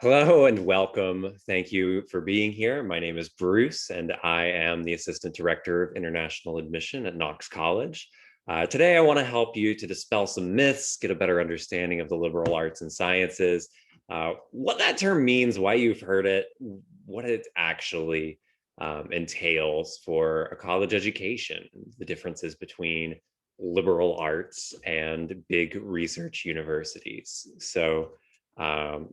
Hello and welcome. Thank you for being here. My name is Bruce, and I am the Assistant Director of International Admission at Knox College. Today, I want to help you to dispel some myths, get a better understanding of the liberal arts and sciences, what that term means, why you've heard it, what it actually entails for a college education, the differences between liberal arts and big research universities. Um,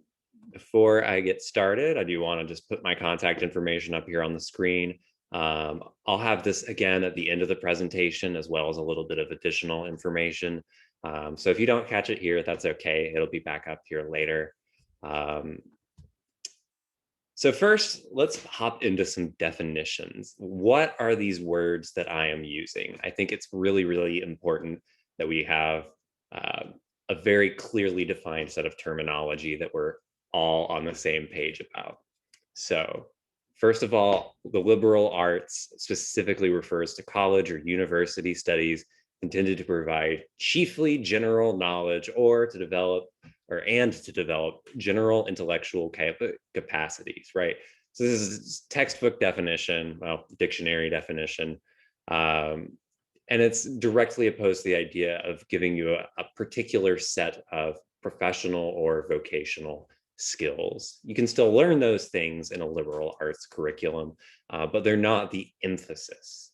Before I get started, I do want to just put my contact information up here on the screen. I'll have this again at the end of the presentation, as well as a little bit of additional information. So if you don't catch it here, that's okay. It'll be back up here later. Um, so first, let's hop into some definitions. What are these words that I am using? I think it's really, really important that we have uh, a very clearly defined set of terminology that we're all on the same page about. So first of all, the liberal arts specifically refers to college or university studies intended to provide chiefly general knowledge or to develop general intellectual capacities, right? So this is textbook definition, well, dictionary definition. Um, and it's directly opposed to the idea of giving you a particular set of professional or vocational skills. You can still learn those things in a liberal arts curriculum, but they're not the emphasis.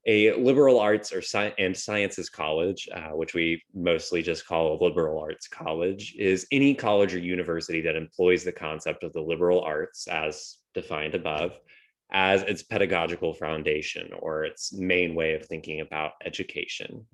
A liberal arts and sciences college, which we mostly just call a liberal arts college, is any college or university that employs the concept of the liberal arts as defined above as its pedagogical foundation or its main way of thinking about education.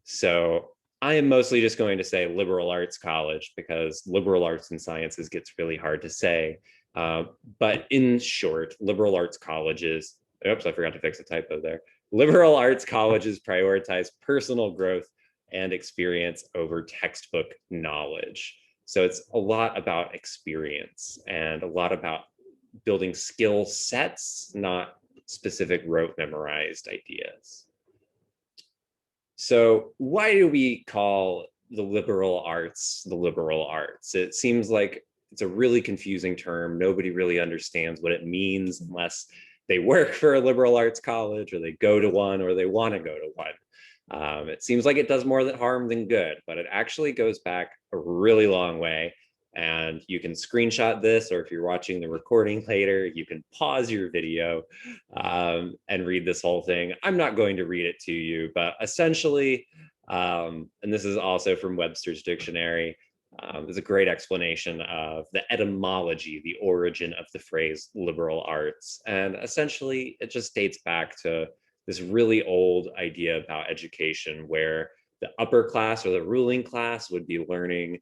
So I am mostly just going to say liberal arts college because liberal arts and sciences gets really hard to say. But in short, liberal arts colleges, oops, I forgot to fix a typo there. Liberal arts colleges prioritize personal growth and experience over textbook knowledge. So it's a lot about experience and a lot about building skill sets, not specific rote memorized ideas. So why do we call the liberal arts the liberal arts? It seems like it's a really confusing term. Nobody really understands what it means unless they work for a liberal arts college or they go to one or they want to go to one. It seems like it does more harm than good, but it actually goes back a really long way. And you can screenshot this, or if you're watching the recording later, you can pause your video and read this whole thing. I'm not going to read it to you, but essentially, and this is also from Webster's Dictionary, there's a great explanation of the etymology, the origin of the phrase liberal arts. And essentially, it just dates back to this really old idea about education where the upper class or the ruling class would be learning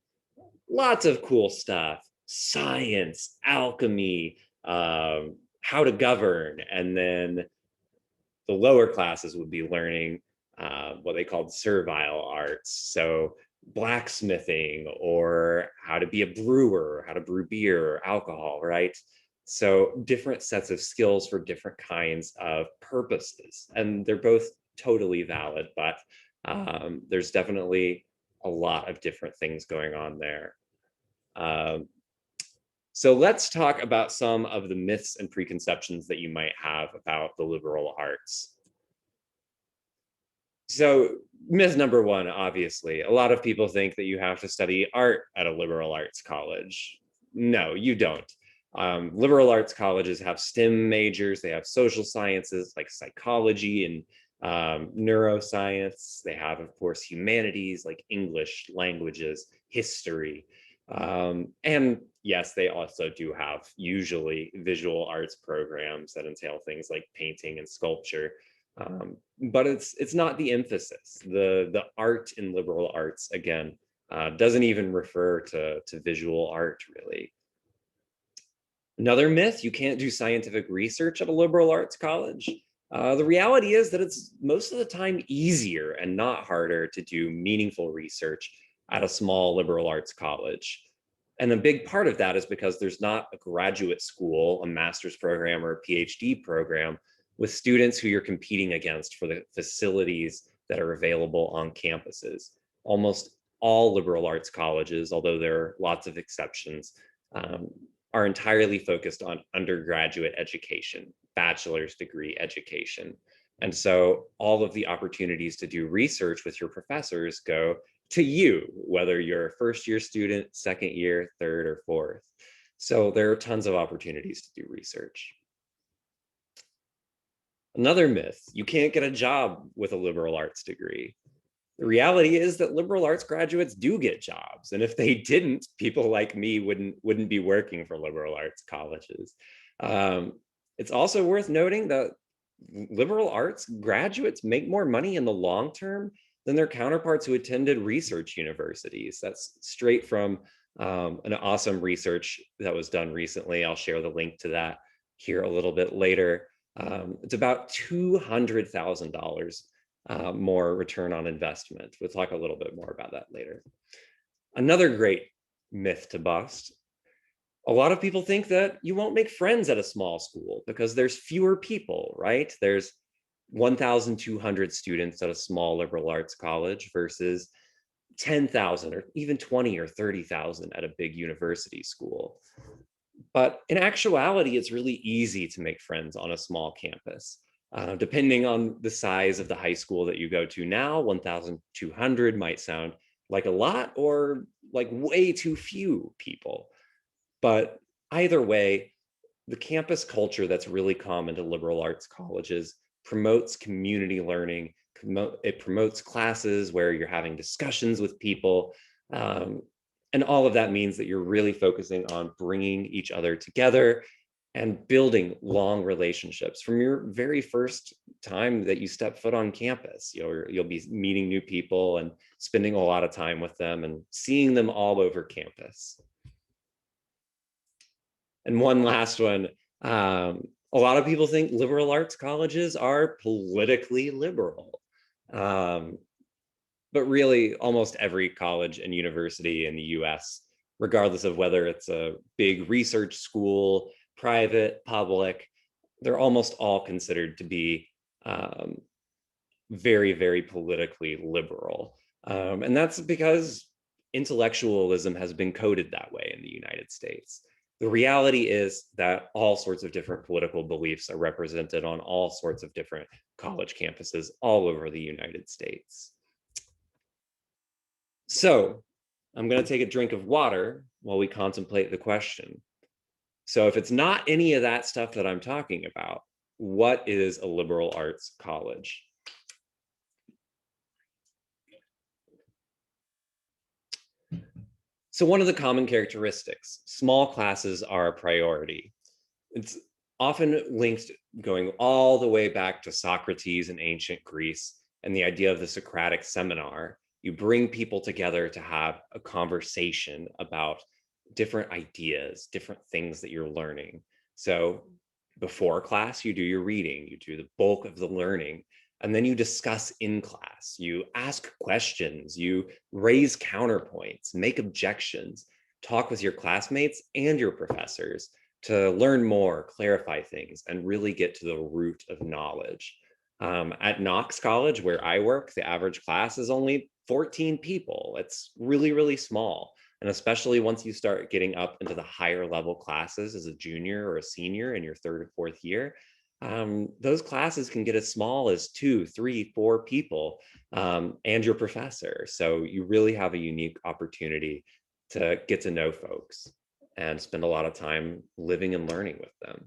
lots of cool stuff, science, alchemy, how to govern. And then the lower classes would be learning what they called servile arts. So blacksmithing or how to be a brewer, how to brew beer or alcohol, right? So different sets of skills for different kinds of purposes. And they're both totally valid, but there's definitely a lot of different things going on there. Um, so let's talk about some of the myths and preconceptions that you might have about the liberal arts. So myth number one, obviously, a lot of people think that you have to study art at a liberal arts college. No, you don't. Liberal arts colleges have STEM majors. They have social sciences like psychology and neuroscience. They have, of course, humanities like English, languages, history. And yes, they also do have usually visual arts programs that entail things like painting and sculpture. But it's not the emphasis. The art in liberal arts, again, doesn't even refer to visual art, really. Another myth, you can't do scientific research at a liberal arts college. The reality is that it's most of the time easier and not harder to do meaningful research at a small liberal arts college. And a big part of that is because there's not a graduate school, a master's program, or a PhD program with students who you're competing against for the facilities that are available on campuses. Almost all liberal arts colleges, although there are lots of exceptions, are entirely focused on undergraduate education, bachelor's degree education. And so all of the opportunities to do research with your professors go to you, whether you're a first year student, second year, third, or fourth. So there are tons of opportunities to do research. Another myth, you can't get a job with a liberal arts degree. The reality is that liberal arts graduates do get jobs. And if they didn't, people like me wouldn't be working for liberal arts colleges. It's also worth noting that liberal arts graduates make more money in the long term than their counterparts who attended research universities. That's straight from an awesome research that was done recently. I'll share the link to that here a little bit later. It's about $200,000 more return on investment. We'll talk a little bit more about that later. Another great myth to bust. A lot of people think that you won't make friends at a small school because there's fewer people, right? There's 1,200 students at a small liberal arts college versus 10,000 or even 20 or 30,000 at a big university school. But in actuality, it's really easy to make friends on a small campus. Depending on the size of the high school that you go to now, 1,200 might sound like a lot or like way too few people. But either way, the campus culture that's really common to liberal arts colleges promotes community learning. It promotes classes where you're having discussions with people. And all of that means that you're really focusing on bringing each other together and building long relationships from your very first time that you step foot on campus. You'll be meeting new people and spending a lot of time with them and seeing them all over campus. And one last one, a lot of people think liberal arts colleges are politically liberal. But really, almost every college and university in the US, regardless of whether it's a big research school, private, public, they're almost all considered to be very, very politically liberal. And that's because intellectualism has been coded that way in the United States. The reality is that all sorts of different political beliefs are represented on all sorts of different college campuses all over the United States. So I'm going to take a drink of water while we contemplate the question. So if it's not any of that stuff that I'm talking about, what is a liberal arts college? So one of the common characteristics, small classes are a priority. It's often linked going all the way back to Socrates in ancient Greece and the idea of the Socratic seminar. You bring people together to have a conversation about different ideas, different things that you're learning. So before class, you do your reading, you do the bulk of the learning, and then you discuss in class. You ask questions, you raise counterpoints, make objections, talk with your classmates and your professors to learn more, clarify things, and really get to the root of knowledge. At Knox College, where I work, the average class is only 14 people. It's really, really small. And especially once you start getting up into the higher level classes as a junior or a senior in your third or fourth year, those classes can get as small as 2, 3, 4 people and your professor. So you really have a unique opportunity to get to know folks and spend a lot of time living and learning with them.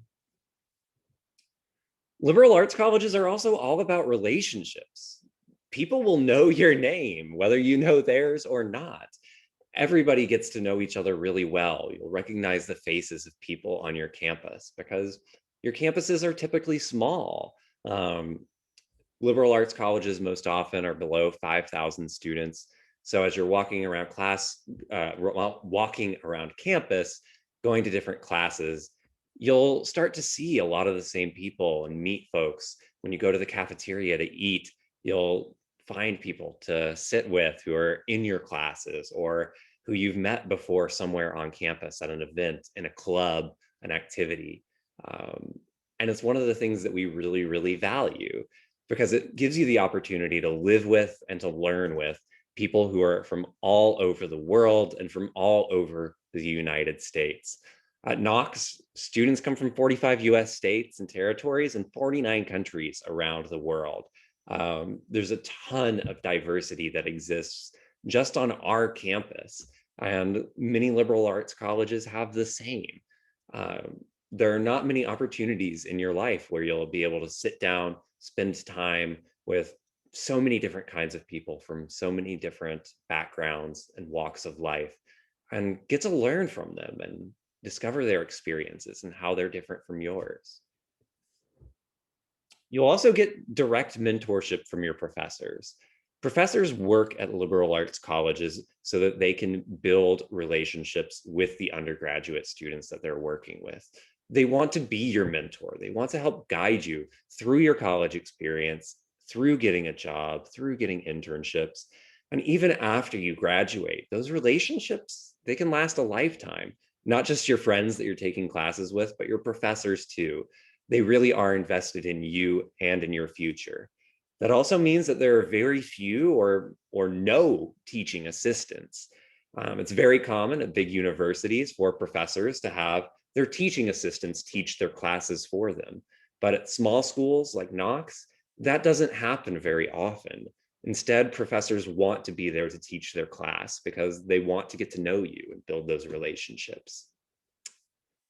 Liberal arts colleges are also all about relationships. People will know your name, whether you know theirs or not. Everybody gets to know each other really well. You'll recognize the faces of people on your campus because your campuses are typically small. Liberal arts colleges most often are below 5,000 students. So as you're walking around walking around campus, going to different classes, you'll start to see a lot of the same people and meet folks. When you go to the cafeteria to eat, you'll find people to sit with who are in your classes or who you've met before somewhere on campus at an event, in a club, an activity. And it's one of the things that we really, really value because it gives you the opportunity to live with and to learn with people who are from all over the world and from all over the United States. At Knox, students come from 45 US states and territories and 49 countries around the world. There's a ton of diversity that exists just on our campus, and many liberal arts colleges have the same. There are not many opportunities in your life where you'll be able to sit down, spend time with so many different kinds of people from so many different backgrounds and walks of life, and get to learn from them and discover their experiences and how they're different from yours. You'll also get direct mentorship from your professors. Professors work at liberal arts colleges so that they can build relationships with the undergraduate students that they're working with. They want to be your mentor. They want to help guide you through your college experience, through getting a job, through getting internships. And even after you graduate, those relationships, they can last a lifetime. Not just your friends that you're taking classes with, but your professors too. They really are invested in you and in your future. That also means that there are very few or no teaching assistants. It's very common at big universities for professors to have their teaching assistants teach their classes for them. But at small schools like Knox, that doesn't happen very often. Instead, professors want to be there to teach their class because they want to get to know you and build those relationships.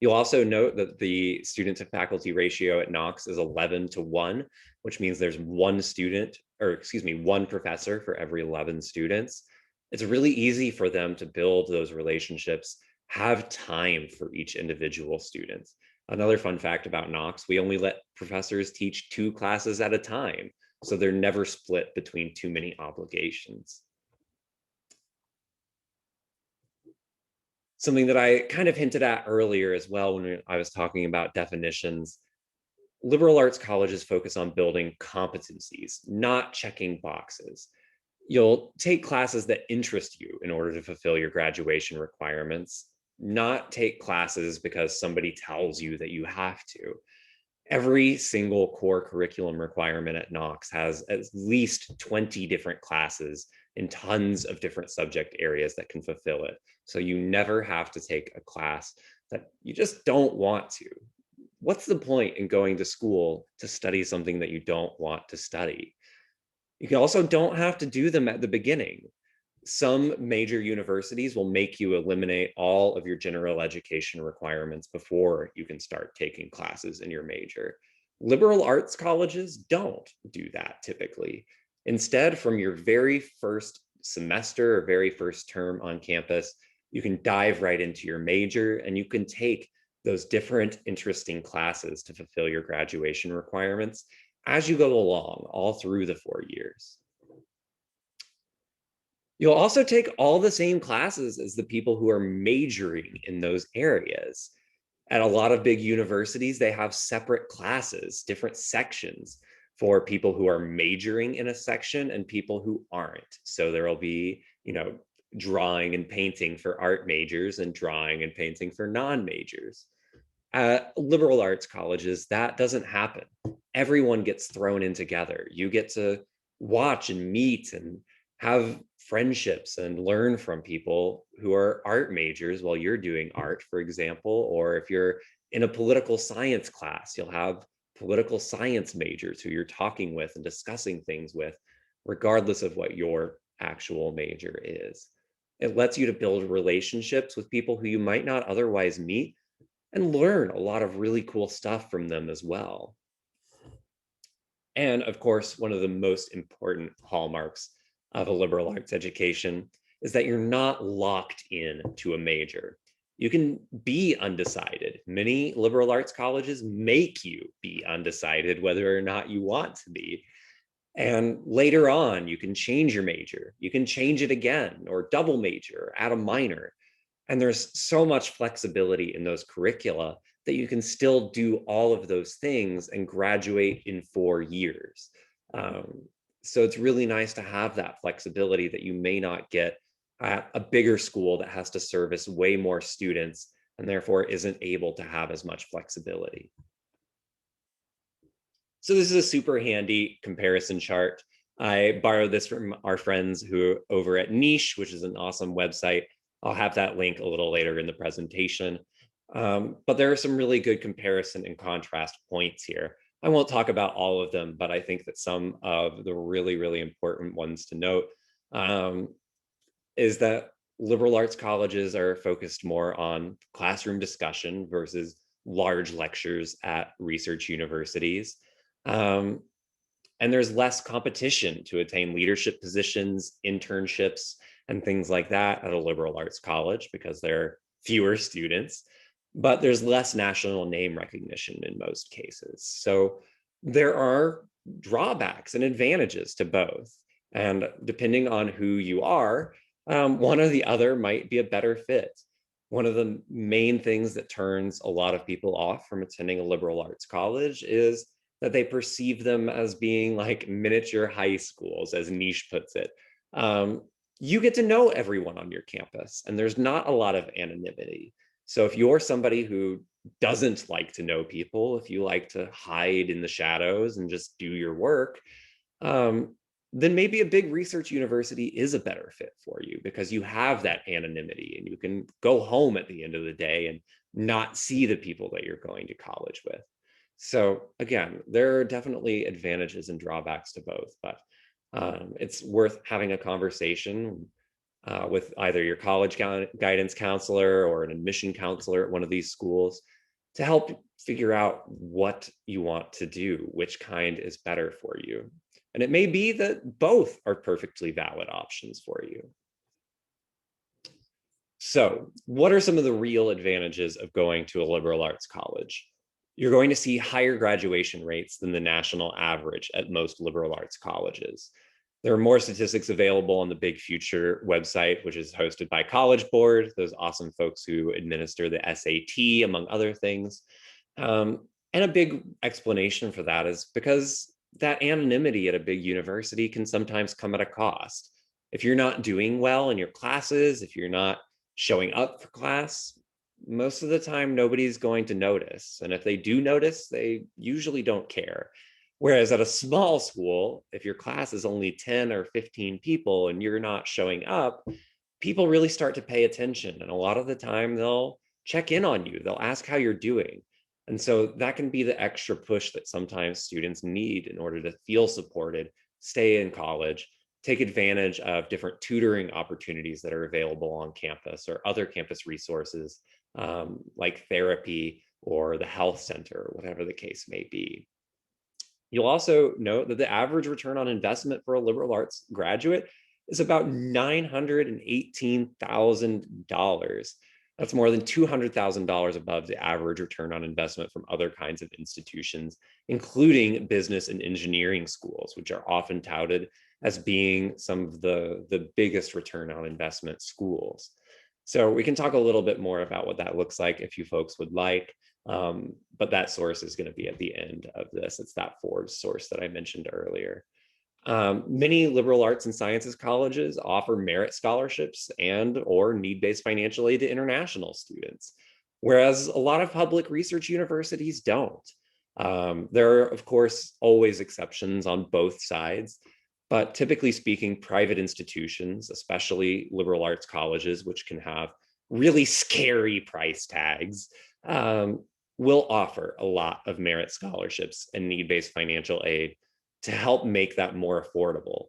You'll also note that the student to faculty ratio at Knox is 11-1, which means there's one professor for every 11 students. It's really easy for them to build those relationships, have time for each individual student. Another fun fact about Knox, we only let professors teach 2 classes at a time, so they're never split between too many obligations. Something that I kind of hinted at earlier as well when I was talking about definitions, liberal arts colleges focus on building competencies, not checking boxes. You'll take classes that interest you in order to fulfill your graduation requirements, not take classes because somebody tells you that you have to. Every single core curriculum requirement at Knox has at least 20 different classes in tons of different subject areas that can fulfill it. So you never have to take a class that you just don't want to. What's the point in going to school to study something that you don't want to study? You also don't have to do them at the beginning. Some major universities will make you eliminate all of your general education requirements before you can start taking classes in your major. Liberal arts colleges don't do that typically. Instead, from your very first semester or very first term on campus, you can dive right into your major and you can take those different interesting classes to fulfill your graduation requirements as you go along all through the 4 years. You'll also take all the same classes as the people who are majoring in those areas. At a lot of big universities, they have separate classes, different sections for people who are majoring in a section and people who aren't. So there'll be, drawing and painting for art majors and drawing and painting for non-majors. At liberal arts colleges, that doesn't happen. Everyone gets thrown in together. You get to watch and meet and have friendships and learn from people who are art majors while you're doing art, for example. Or if you're in a political science class, you'll have political science majors who you're talking with and discussing things with, regardless of what your actual major is. It lets you to build relationships with people who you might not otherwise meet and learn a lot of really cool stuff from them as well. And of course, one of the most important hallmarks of a liberal arts education is that you're not locked in to a major. You can be undecided. Many liberal arts colleges make you be undecided whether or not you want to be. And later on, you can change your major. You can change it again or double major, add a minor. And there's so much flexibility in those curricula that you can still do all of those things and graduate in 4 years. So it's really nice to have that flexibility that you may not get at a bigger school that has to service way more students and therefore isn't able to have as much flexibility. So this is a super handy comparison chart. I borrowed this from our friends who over at Niche, which is an awesome website. I'll have that link a little later in the presentation. But there are some really good comparison and contrast points here. I won't talk about all of them, but I think that some of the really, really important ones to note is that liberal arts colleges are focused more on classroom discussion versus large lectures at research universities. And there's less competition to attain leadership positions, internships, and things like that at a liberal arts college because there are fewer students, but there's less national name recognition in most cases. So there are drawbacks and advantages to both. And depending on who you are, one or the other might be a better fit. One of the main things that turns a lot of people off from attending a liberal arts college is that they perceive them as being like miniature high schools, as Niche puts it. You get to know everyone on your campus, and there's not a lot of anonymity. So if you're somebody who doesn't like to know people, if you like to hide in the shadows and just do your work, then maybe a big research university is a better fit for you because you have that anonymity and you can go home at the end of the day and not see the people that you're going to college with. So again, there are definitely advantages and drawbacks to both, but it's worth having a conversation with either your college guidance counselor or an admission counselor at one of these schools to help figure out what you want to do, which kind is better for you. And it may be that both are perfectly valid options for you. So what are some of the real advantages of going to a liberal arts college? You're going to see higher graduation rates than the national average at most liberal arts colleges. There are more statistics available on the Big Future website, which is hosted by College Board, those awesome folks who administer the SAT, among other things. And a big explanation for that is because that anonymity at a big university can sometimes come at a cost. If you're not doing well in your classes, if you're not showing up for class, most of the time nobody's going to notice. And if they do notice, they usually don't care. Whereas at a small school, if your class is only 10 or 15 people and you're not showing up, people really start to pay attention. And a lot of the time they'll check in on you. They'll ask how you're doing. And so that can be the extra push that sometimes students need in order to feel supported, stay in college, take advantage of different tutoring opportunities that are available on campus or other campus resources like therapy or the health center, whatever the case may be. You'll also note that the average return on investment for a liberal arts graduate is about $918,000. That's more than $200,000 above the average return on investment from other kinds of institutions, including business and engineering schools, which are often touted as being some of the biggest return on investment schools. So we can talk a little bit more about what that looks like if you folks would like. But that source is going to be at the end of this. It's that Forbes source that I mentioned earlier. Many liberal arts and sciences colleges offer merit scholarships and or need-based financial aid to international students, whereas a lot of public research universities don't. There are, of course, always exceptions on both sides, but typically speaking, private institutions, especially liberal arts colleges, which can have really scary price tags, will offer a lot of merit scholarships and need-based financial aid to help make that more affordable.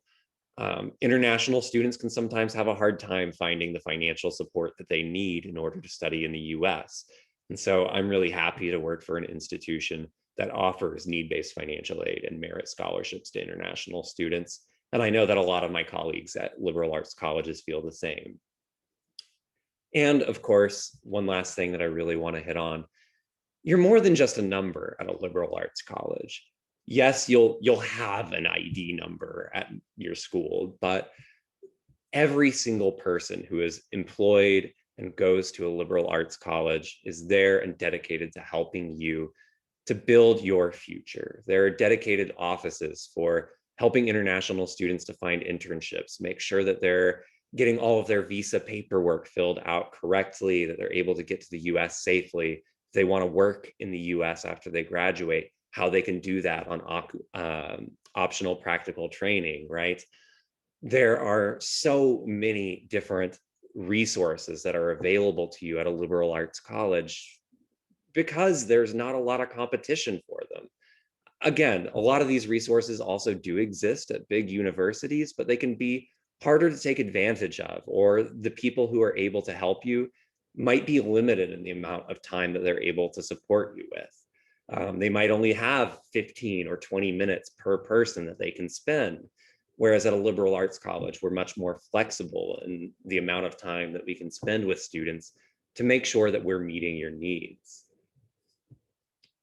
International students can sometimes have a hard time finding the financial support that they need in order to study in the US. And so I'm really happy to work for an institution that offers need-based financial aid and merit scholarships to international students. And I know that a lot of my colleagues at liberal arts colleges feel the same. And of course, one last thing that I really want to hit on, you're more than just a number at a liberal arts college. Yes, you'll have an ID number at your school, but every single person who is employed and goes to a liberal arts college is there and dedicated to helping you to build your future. There are dedicated offices for helping international students to find internships, make sure that they're getting all of their visa paperwork filled out correctly, that they're able to get to the US safely. If they want to work in the US after they graduate, how they can do that on optional practical training, right? There are so many different resources that are available to you at a liberal arts college because there's not a lot of competition for them. Again, a lot of these resources also do exist at big universities, but they can be harder to take advantage of, or the people who are able to help you might be limited in the amount of time that they're able to support you with. They might only have 15 or 20 minutes per person that they can spend. Whereas at a liberal arts college, we're much more flexible in the amount of time that we can spend with students to make sure that we're meeting your needs.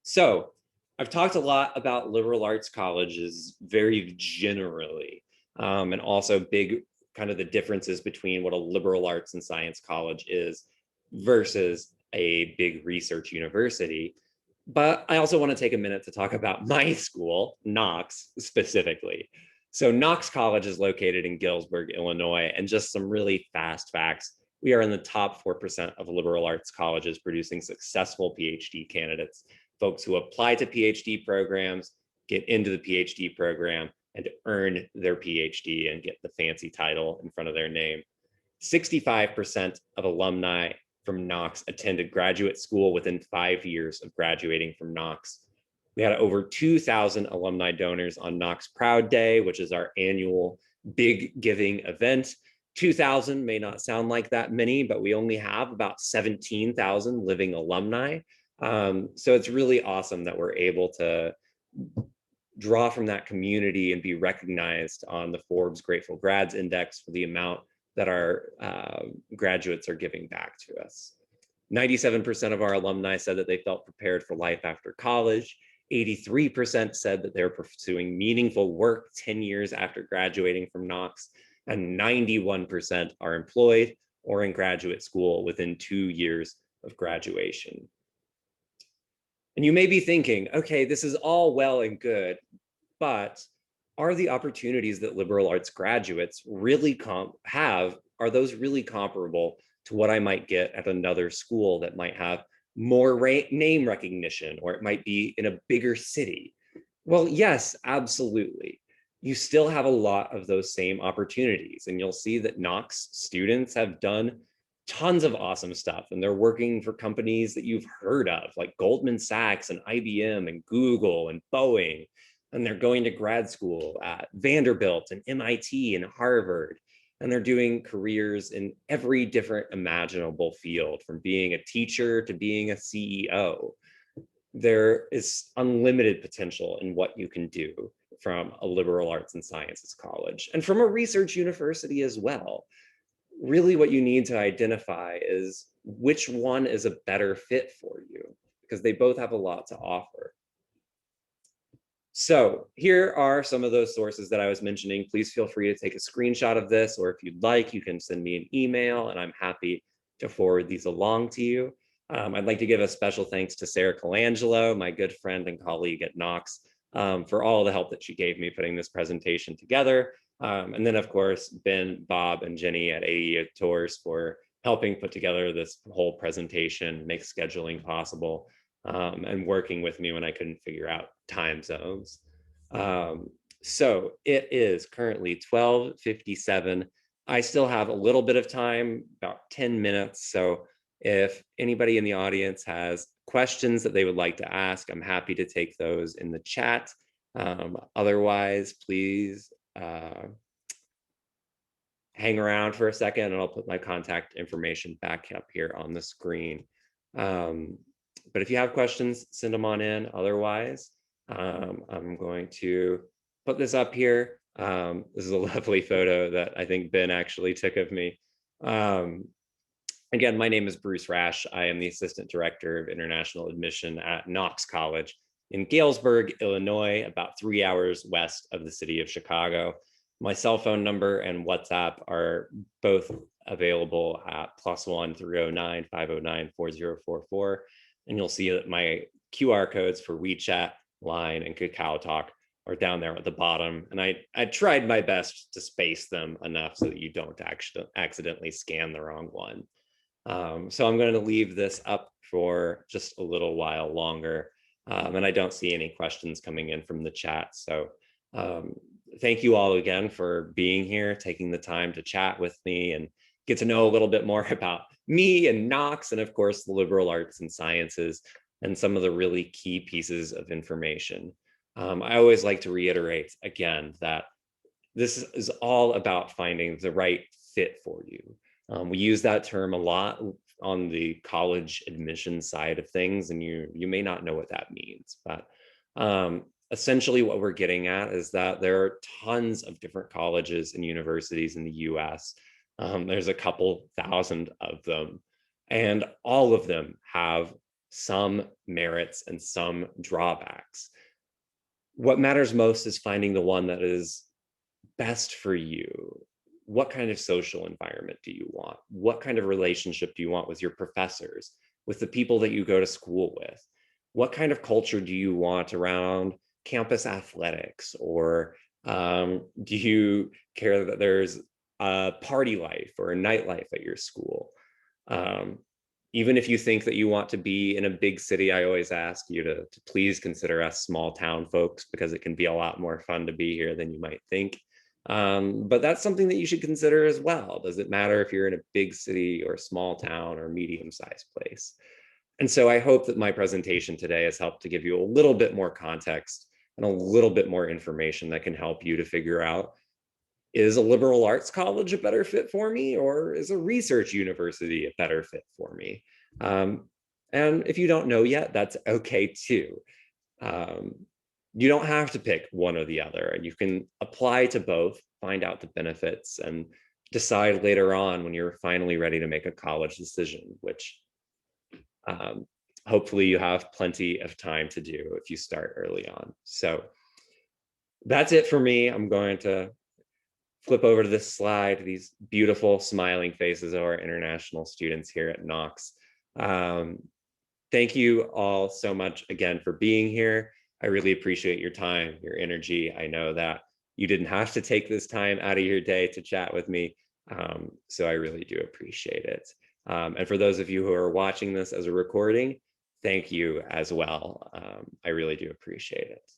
So I've talked a lot about liberal arts colleges very generally, and also big kind of the differences between what a liberal arts and science college is versus a big research university. But I also want to take a minute to talk about my school, Knox, specifically. So Knox College is located in Galesburg, Illinois, and just some really fast facts. We are in the top 4% of liberal arts colleges producing successful PhD candidates, folks who apply to PhD programs, get into the PhD program, and earn their PhD and get the fancy title in front of their name. 65% of alumni from Knox attended graduate school within 5 years of graduating from Knox. We had over 2,000 alumni donors on Knox Proud Day, which is our annual big giving event. 2,000 may not sound like that many, but we only have about 17,000 living alumni. So it's really awesome that we're able to draw from that community and be recognized on the Forbes Grateful Grads Index for the amount that our graduates are giving back to us. 97% of our alumni said that they felt prepared for life after college. 83% said that they were pursuing meaningful work 10 years after graduating from Knox, and 91% are employed or in graduate school within 2 years of graduation. And you may be thinking, okay, this is all well and good, but are the opportunities that liberal arts graduates really have, are those really comparable to what I might get at another school that might have more name recognition, or it might be in a bigger city? Well, yes, absolutely. You still have a lot of those same opportunities, and you'll see that Knox students have done tons of awesome stuff, and they're working for companies that you've heard of, like Goldman Sachs and IBM and Google and Boeing, and they're going to grad school at Vanderbilt and MIT and Harvard, and they're doing careers in every different imaginable field, from being a teacher to being a CEO. There is unlimited potential in what you can do from a liberal arts and sciences college, and from a research university as well. Really what you need to identify is which one is a better fit for you, because they both have a lot to offer. So here are some of those sources that I was mentioning. Please feel free to take a screenshot of this, or if you'd like, you can send me an email and I'm happy to forward these along to you. I'd like to give a special thanks to Sarah Colangelo, my good friend and colleague at Knox, for all the help that she gave me putting this presentation together. And then, of course, Ben, Bob, and Jenny at AE Tours for helping put together this whole presentation, make scheduling possible, and working with me when I couldn't figure out time zones. So it is currently 12:57. I still have a little bit of time, about 10 minutes. So if anybody in the audience has questions that they would like to ask, I'm happy to take those in the chat. Otherwise, please hang around for a second and I'll put my contact information back up here on the screen. But if you have questions, send them on in. Otherwise, I'm going to put this up here. This is a lovely photo that I think Ben actually took of me. Again, my name is Bruce Rash. I am the Assistant Director of International Admission at Knox College in Galesburg, Illinois, about 3 hours west of the city of Chicago. My cell phone number and WhatsApp are both available at +1 309 509 4044. And you'll see that my QR codes for WeChat, Line, and Kakao Talk are down there at the bottom. And I tried my best to space them enough so that you don't accidentally scan the wrong one. So I'm going to leave this up for just a little while longer. And I don't see any questions coming in from the chat. So Um, Thank you all again for being here, taking the time to chat with me and get to know a little bit more about me and Knox, and of course, the liberal arts and sciences, and some of the really key pieces of information. I always like to reiterate again that this is all about finding the right fit for you. We use that term a lot on the college admission side of things, and you may not know what that means, but essentially what we're getting at is that there are tons of different colleges and universities in the US. There's a couple thousand of them, and all of them have some merits and some drawbacks. What matters most is finding the one that is best for you. What kind of social environment do you want? What kind of relationship do you want with your professors, with the people that you go to school with? What kind of culture do you want around campus athletics? Or do you care that there's a party life or a nightlife at your school? Um, Even if you think that you want to be in a big city, I always ask you to please consider us small town folks, because it can be a lot more fun to be here than you might think. But that's something that you should consider as well. Does it matter if you're in a big city or a small town or medium-sized place? And so I hope that my presentation today has helped to give you a little bit more context and a little bit more information that can help you to figure out, is a liberal arts college a better fit for me, or is a research university a better fit for me? Um, and if you don't know yet, that's okay too. Um, you don't have to pick one or the other, and you can apply to both, find out the benefits, and decide later on when you're finally ready to make a college decision, which um, hopefully you have plenty of time to do if you start early on. So that's it for me. I'm going to flip over to this slide, these beautiful smiling faces of our international students here at Knox. Um, Thank you all so much again for being here. I really appreciate your time, your energy. I know that you didn't have to take this time out of your day to chat with me, so I really do appreciate it. And for those of you who are watching this as a recording, thank you as well. I really do appreciate it.